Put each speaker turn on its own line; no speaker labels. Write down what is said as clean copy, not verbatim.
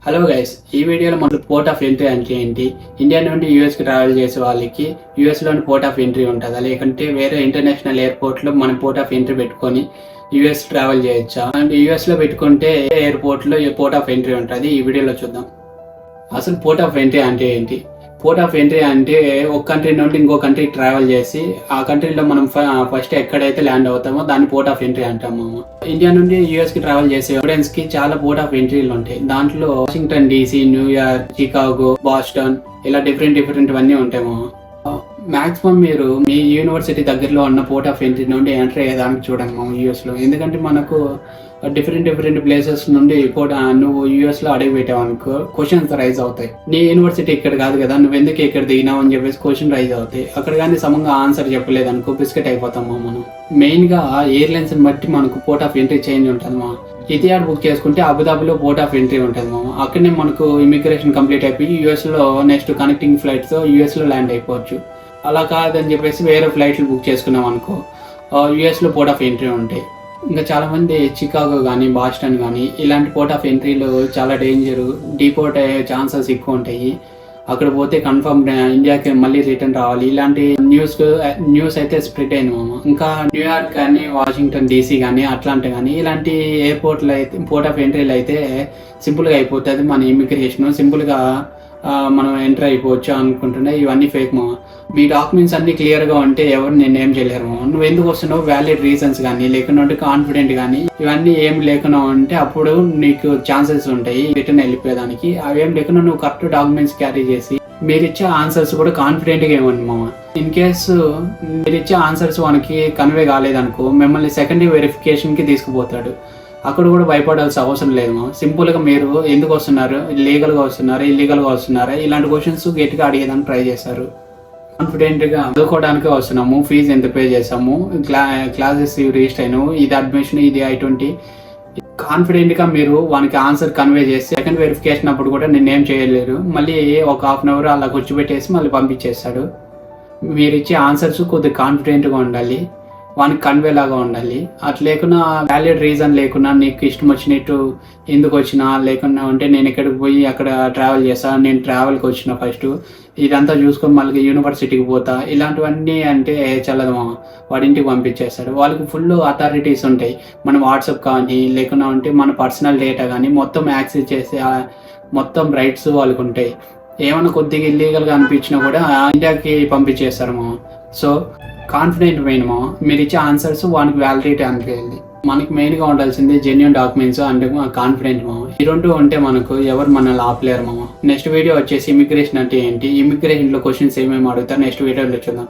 Hello guys, ఈ వీడియోలో మనం పోర్ట్ ఆఫ్ ఎంట్రీ అంటే ఏంటి, ఇండియా నుండి యూఎస్కి ట్రావెల్ చేసే వాళ్ళకి యూఎస్లోని పోర్ట్ ఆఫ్ ఎంట్రీ ఉంటుందా, లేకంటే వేరే ఇంటర్నేషనల్ ఎయిర్పోర్ట్లో మనం పోర్ట్ ఆఫ్ ఎంట్రీ పెట్టుకొని యూఎస్ ట్రావెల్ చేయొచ్చా, అండ్ యూఎస్లో పెట్టుకుంటే ఎయిర్పోర్ట్లో పోర్ట్ ఆఫ్ ఎంట్రీ ఉంటుంది. ఈ వీడియోలో చూద్దాం. అసలు పోర్ట్ ఆఫ్ ఎంట్రీ అంటే ఏంటి? పోర్ట్ ఆఫ్ ఎంట్రీ అంటే ఒక కంట్రీ నుండి ఇంకో కంట్రీకి ట్రావెల్ చేసి ఆ కంట్రీలో మనం ఫస్ట్ ఎక్కడైతే ల్యాండ్ అవుతామో దాన్ని పోర్ట్ ఆఫ్ ఎంట్రీ అంటాము. ఇండియా నుండి యూఎస్ కి ట్రావెల్ చేసే స్టూడెంట్స్ కి చాలా పోర్ట్ ఆఫ్ ఎంట్రీలు ఉంటాయి. దాంట్లో Washington DC, New York, Chicago, Boston ఇలా డిఫరెంట్ అన్నీ ఉంటాయి. మాక్సిమం మీరు మీ యూనివర్సిటీ దగ్గరలో ఉన్న పోర్ట్ ఆఫ్ ఎంట్రీ నుండి ఎంటర్ అయ్యేదానికి చూడండి యూఎస్లో. ఎందుకంటే మనకు డిఫరెంట్ ప్లేసెస్ నుండి నువ్వు యూఎస్లో అడుగు పెట్టావనుకో క్వశ్చన్స్ రైజ్ అవుతాయి. నీ యూనివర్సిటీ ఇక్కడ కాదు కదా, నువ్వు ఎందుకు ఇక్కడ దిగినావు అని చెప్పేసి క్వశ్చన్ రైజ్ అవుతాయి. అక్కడ కానీ సమంగా ఆన్సర్ చెప్పలేదు అనుకో బిస్కెట్ అయిపోతాము మనం. మెయిన్గా ఎయిర్లైన్స్ బట్టి మనకు పోర్ట్ ఆఫ్ ఎంట్రీ చేంజ్ ఉంటుంది. ఇతిహాడ్ బుక్ చేసుకుంటే అబుదాబిలో పోర్ట్ ఆఫ్ ఎంట్రీ ఉంటుంది. అక్కడనే మనకు ఇమిగ్రేషన్ కంప్లీట్ అయిపోయి యూఎస్లో నెక్స్ట్ కనెక్టింగ్ ఫ్లైట్స్ యూఎస్లో ల్యాండ్ అయిపోవచ్చు. అలా కాదని చెప్పేసి వేరే ఫ్లైట్లు బుక్ చేసుకున్నాం అనుకో యూఎస్లో పోర్ట్ ఆఫ్ ఎంట్రీ ఉంటాయి. ఇంకా చాలామంది చికాగో కానీ బాస్టన్ కానీ ఇలాంటి పోర్ట్ ఆఫ్ ఎంట్రీలు చాలా డేంజరు, డిపోర్ట్ అయ్యే ఛాన్సెస్ ఎక్కువ ఉంటాయి. అక్కడ పోతే కన్ఫర్మ్ ఇండియాకి మళ్ళీ రిటర్న్ రావాలి. ఇలాంటి న్యూస్ అయితే స్ప్రెడ్ అయింది ఇంకా న్యూయార్క్ కానీ వాషింగ్టన్ డీసీ కానీ అట్లాంటి కానీ ఇలాంటి ఎయిర్పోర్ట్లు అయితే పోర్ట్ ఆఫ్ ఎంట్రీలు అయితే సింపుల్గా అయిపోతుంది. మన ఇమిగ్రేషన్ సింపుల్గా మనం ఎంటర్ అయిపోవచ్చు అనుకుంటున్నా. ఇవన్నీ ఫేక్ మీ డాక్యుమెంట్స్ అన్ని క్లియర్గా ఉంటే ఎవరు నేను ఏం చేయలేరు. నువ్వు ఎందుకు వస్తున్నావు, వ్యాలిడ్ రీజన్స్ కానీ లేకుండా కాన్ఫిడెంట్ కానీ ఇవన్నీ ఏం లేకుండా ఉంటే అప్పుడు నీకు ఛాన్సెస్ ఉంటాయి రిటర్న్ వెళ్ళిపోయేదానికి. అవేం లేకుండా నువ్వు కరెక్ట్ డాక్యుమెంట్స్ క్యారీ చేసి మీరు ఇచ్చే ఆన్సర్స్ కూడా కాన్ఫిడెంట్గా ఇవ్వండి ఇన్ కేసు మీరు ఇచ్చే ఆన్సర్స్ మనకి కన్వే కాలేదనుకో మిమ్మల్ని సెకండరీ వెరిఫికేషన్కి తీసుకుపోతాడు. అక్కడ కూడా భయపడాల్సిన అవసరం లేదు. సింపుల్గా మీరు ఎందుకు వస్తున్నారు, లీగల్గా వస్తున్నారా ఇల్లీగల్గా వస్తున్నారా ఇలాంటి క్వశ్చన్స్ గట్టిగా అడిగేదానికి ట్రై చేస్తారు. కాన్ఫిడెంట్గా చదువుకోవడానికే వస్తున్నాము, ఫీజు ఎంత పే చేసాము, క్లాసెస్ రిజిస్టర్ అయినాము, ఇది అడ్మిషన్, ఇది I-20 కాన్ఫిడెంట్గా మీరు వానికి ఆన్సర్ కన్వే చేసి సెకండ్ వెరిఫికేషన్ అప్పుడు కూడా నేనేం చేయలేరు. మళ్ళీ ఒక హాఫ్ అన్ అవర్ అలా కూర్చోబెట్టేసి మళ్ళీ పంపించేస్తాడు. మీరు ఇచ్చే ఆన్సర్స్ కొద్దిగా కాన్ఫిడెంట్గా ఉండాలి, వానికి కన్వే లాగా ఉండాలి. అట్లా లేకున్నా వ్యాలిడ్ రీజన్ లేకున్నా నీకు ఇష్టం వచ్చినట్టు ఎందుకు వచ్చినా లేకున్నా ఉంటే నేను ఎక్కడికి పోయి అక్కడ ట్రావెల్ చేస్తాను, నేను ట్రావెల్కి వచ్చిన ఫస్ట్ ఇదంతా చూసుకొని మళ్ళీ యూనివర్సిటీకి పోతా ఇలాంటివన్నీ అంటే చల్లదు. వాడి ఇంటికి పంపించేస్తాడు. వాళ్ళకి ఫుల్ అథారిటీస్ ఉంటాయి. మన వాట్సాప్ కానీ లేకున్నా ఉంటే మన పర్సనల్ డేటా కానీ మొత్తం యాక్సెస్ చేసే మొత్తం రైట్స్ వాళ్ళకు ఉంటాయి. ఏమైనా కొద్దిగా ఇల్లీగల్గా అనిపించినా కూడా ఇండియాకి పంపించేస్తారు. సో కాన్ఫిడెంట్ మెయిన్ మీరు ఇచ్చే ఆన్సర్స్ వానికి వ్యాలిడిటీ అనిపించాలి. మనకి మెయిన్గా ఉండాల్సింది జెన్యూన్ డాక్యుమెంట్స్ అండ్ కాన్ఫిడెంట్ ఈ రెండు ఉంటే మనకు ఎవరు మనల్ని ఆపలేరు. నెక్స్ట్ వీడియో వచ్చేసి ఇమిగ్రేషన్ అంటే ఏంటి, ఇమిగ్రేషన్లో క్వశ్చన్స్ ఏమేమి అడుగుతారు నెక్స్ట్ వీడియోలో చూద్దాం.